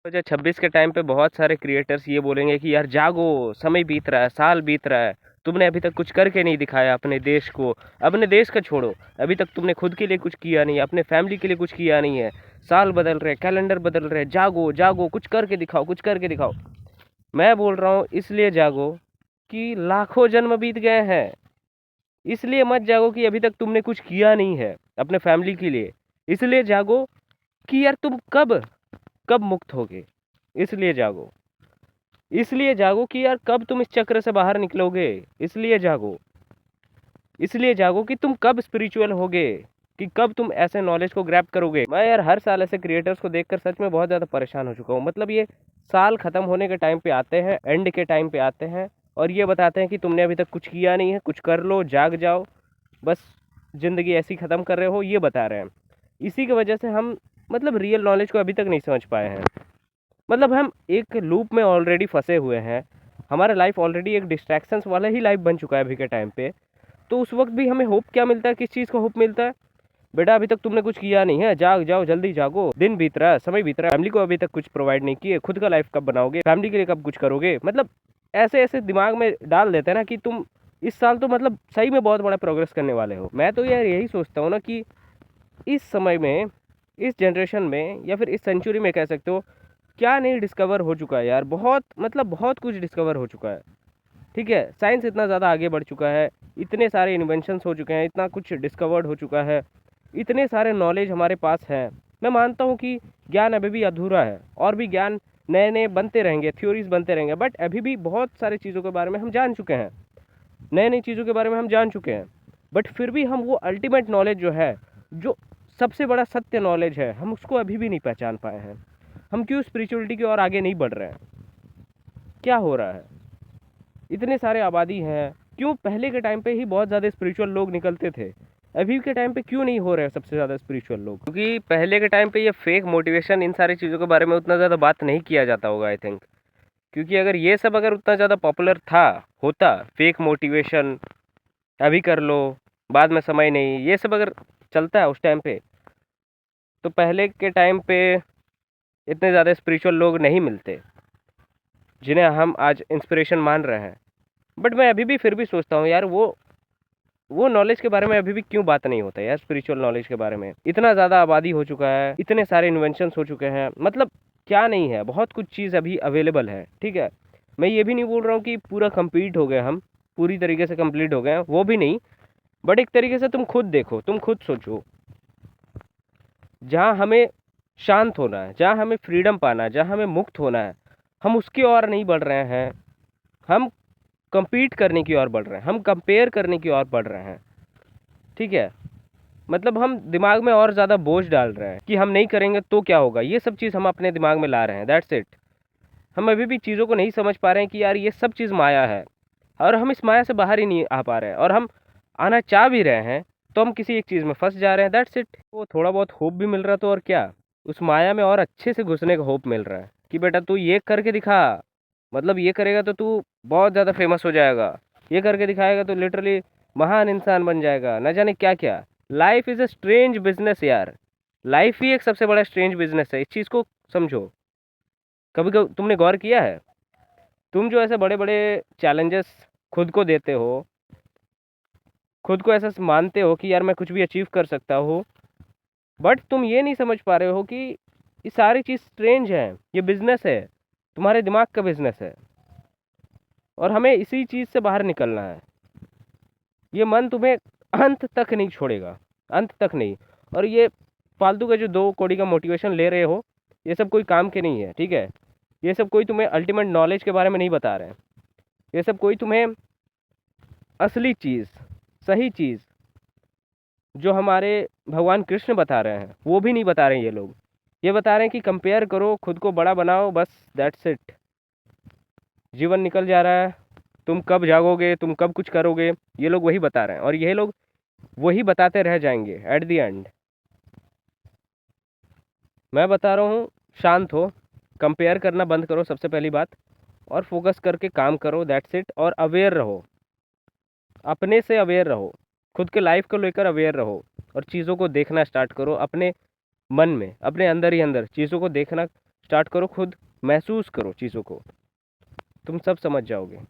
2026 के टाइम पे बहुत सारे क्रिएटर्स ये बोलेंगे कि यार जागो, समय बीत रहा है, साल बीत रहा है, तुमने अभी तक कुछ करके नहीं दिखाया अपने देश को। अपने देश का छोड़ो, अभी तक तुमने खुद के लिए कुछ किया नहीं, अपने फैमिली के लिए कुछ किया नहीं है। साल बदल रहे, कैलेंडर बदल रहे, जागो जागो, कुछ करके दिखाओ, कुछ करके दिखाओ। मैं बोल रहा हूँ इसलिए जागो कि लाखों जन्म बीत गए हैं। इसलिए मत जागो कि अभी तक तुमने कुछ किया नहीं है अपने फैमिली के लिए। इसलिए जागो कि यार तुम कब कब मुक्त होगे। इसलिए जागो। इसलिए जागो कि यार कब तुम इस चक्र से बाहर निकलोगे। इसलिए जागो। इसलिए जागो कि तुम कब स्पिरिचुअल होगे, कि कब तुम ऐसे नॉलेज को ग्रैब करोगे। मैं यार हर साल ऐसे क्रिएटर्स को देखकर सच में बहुत ज़्यादा परेशान हो चुका हूँ। मतलब ये साल ख़त्म होने के टाइम पे आते हैं, एंड के टाइम पे आते हैं और ये बताते हैं कि तुमने अभी तक कुछ किया नहीं है, कुछ कर लो, जाग जाओ, बस ज़िंदगी ऐसी ख़त्म कर रहे हो, ये बता रहे हैं। इसी की वजह से हम मतलब रियल नॉलेज को अभी तक नहीं समझ पाए हैं। मतलब हम एक लूप में ऑलरेडी फंसे हुए हैं। हमारा लाइफ ऑलरेडी एक डिस्ट्रैक्शंस वाला ही लाइफ बन चुका है अभी के टाइम पे। तो उस वक्त भी हमें होप क्या मिलता है, किस चीज़ का होप मिलता है? बेटा अभी तक तुमने कुछ किया नहीं है, जाग जाओ, जल्दी जागो, दिन बीत रहा है, समय बीत रहा है, फैमिली को अभी तक कुछ प्रोवाइड नहीं किए, खुद का लाइफ कब बनाओगे, फैमिली के लिए कब कुछ करोगे। मतलब ऐसे ऐसे दिमाग में डाल देते हैं ना कि तुम इस साल तो मतलब सही में बहुत बड़ा प्रोग्रेस करने वाले हो। मैं तो यार यही सोचता हूँ ना कि इस समय में, इस जनरेशन में या फिर इस सेंचुरी में कह सकते हो, क्या नहीं डिस्कवर हो चुका है यार। बहुत मतलब बहुत कुछ डिस्कवर हो चुका है। ठीक है, साइंस इतना ज़्यादा आगे बढ़ चुका है, इतने सारे इन्वेंशंस हो चुके हैं, इतना कुछ डिस्कवर्ड हो चुका है, इतने सारे नॉलेज हमारे पास हैं। मैं मानता हूँ कि ज्ञान अभी भी अधूरा है और भी ज्ञान नए नए बनते रहेंगे, थ्योरीज बनते रहेंगे, बट अभी भी बहुत सारी चीज़ों के बारे में हम जान चुके हैं, नई नई चीज़ों के बारे में हम जान चुके हैं। बट फिर भी हम वो अल्टीमेट नॉलेज जो है, जो सबसे बड़ा सत्य नॉलेज है, हम उसको अभी भी नहीं पहचान पाए हैं। हम क्यों स्पिरिचुअलिटी की ओर आगे नहीं बढ़ रहे हैं? क्या हो रहा है? इतने सारे आबादी हैं, क्यों पहले के टाइम पे ही बहुत ज़्यादा स्पिरिचुअल लोग निकलते थे, अभी के टाइम पे क्यों नहीं हो रहे हैं सबसे ज़्यादा स्पिरिचुअल लोग? क्योंकि पहले के टाइम पे ये फेक मोटिवेशन, इन सारी चीज़ों के बारे में उतना ज़्यादा बात नहीं किया जाता होगा आई थिंक। क्योंकि अगर ये सब अगर उतना ज़्यादा पॉपुलर था, होता, फेक मोटिवेशन, अभी कर लो, बाद में समय नहीं, ये सब अगर चलता है उस टाइम पे, तो पहले के टाइम पे इतने ज़्यादा स्पिरिचुअल लोग नहीं मिलते जिन्हें हम आज इंस्पिरेशन मान रहे हैं। बट मैं अभी भी फिर भी सोचता हूँ यार, वो नॉलेज के बारे में अभी भी क्यों बात नहीं होता यार। स्पिरिचुअल नॉलेज के बारे में इतना ज़्यादा आबादी हो चुका है, इतने सारे इन्वेंशंस हो चुके हैं, मतलब क्या नहीं है, बहुत कुछ चीज़ अभी अवेलेबल है। ठीक है, मैं ये भी नहीं बोल रहा हूँ कि पूरा कंप्लीट हो गए, हम पूरी तरीके से कंप्लीट हो गए हैं, वो भी नहीं। बट एक तरीके से तुम खुद देखो, तुम खुद सोचो, जहाँ हमें शांत होना है, जहाँ हमें फ्रीडम पाना है, जहाँ हमें मुक्त होना है, हम उसकी ओर नहीं बढ़ रहे हैं। हम compete करने की ओर बढ़ रहे हैं, हम कंपेयर करने की ओर बढ़ रहे हैं। ठीक है, मतलब हम दिमाग में और ज़्यादा बोझ डाल रहे हैं कि हम नहीं करेंगे तो क्या होगा, ये सब चीज़ हम अपने दिमाग में ला रहे हैं, दैट्स इट। हम अभी भी चीज़ों को नहीं समझ पा रहे हैं कि यार ये सब चीज़ माया है, और हम इस माया से बाहर ही नहीं आ पा रहे हैं, और हम आना चाह भी रहे हैं तो हम किसी एक चीज़ में फंस जा रहे हैं, दैट्स इट। वो थोड़ा बहुत होप भी मिल रहा तो और क्या, उस माया में और अच्छे से घुसने का होप मिल रहा है कि बेटा तू ये करके दिखा, मतलब ये करेगा तो तू बहुत ज़्यादा फेमस हो जाएगा, ये करके दिखाएगा तो लिटरली महान इंसान बन जाएगा, न जाने क्या क्या। Life is a strange business यार। लाइफ ही एक सबसे बड़ा स्ट्रेंज बिजनेस है, इस चीज़ को समझो। कभी कभी तुमने गौर किया है, तुम जो ऐसे बड़े बड़े चैलेंजेस खुद को देते हो, खुद को ऐसा मानते हो कि यार मैं कुछ भी अचीव कर सकता हूँ, बट तुम ये नहीं समझ पा रहे हो कि ये सारी चीज़ स्ट्रेंज है, ये बिजनेस है, तुम्हारे दिमाग का बिजनेस है, और हमें इसी चीज़ से बाहर निकलना है। ये मन तुम्हें अंत तक नहीं छोड़ेगा, अंत तक नहीं। और ये फालतू का जो 2 कौड़ी का मोटिवेशन ले रहे हो, ये सब कोई काम के नहीं है। ठीक है, ये सब कोई तुम्हें अल्टीमेट नॉलेज के बारे में नहीं बता रहे हैं। ये सब कोई तुम्हें असली चीज़, सही चीज़ जो हमारे भगवान कृष्ण बता रहे हैं, वो भी नहीं बता रहे हैं ये लोग। ये बता रहे हैं कि कंपेयर करो, खुद को बड़ा बनाओ, बस दैट्स इट। जीवन निकल जा रहा है, तुम कब जागोगे, तुम कब कुछ करोगे, ये लोग वही बता रहे हैं, और ये लोग वही बताते रह जाएंगे एट द एंड। मैं बता रहा हूँ, शांत हो, कंपेयर करना बंद करो सबसे पहली बात, और फोकस करके काम करो, दैट्स इट। और अवेयर रहो, अपने से अवेयर रहो, खुद के लाइफ को लेकर अवेयर रहो, और चीज़ों को देखना स्टार्ट करो अपने मन में, अपने अंदर ही अंदर चीज़ों को देखना स्टार्ट करो, खुद महसूस करो चीज़ों को, तुम सब समझ जाओगे।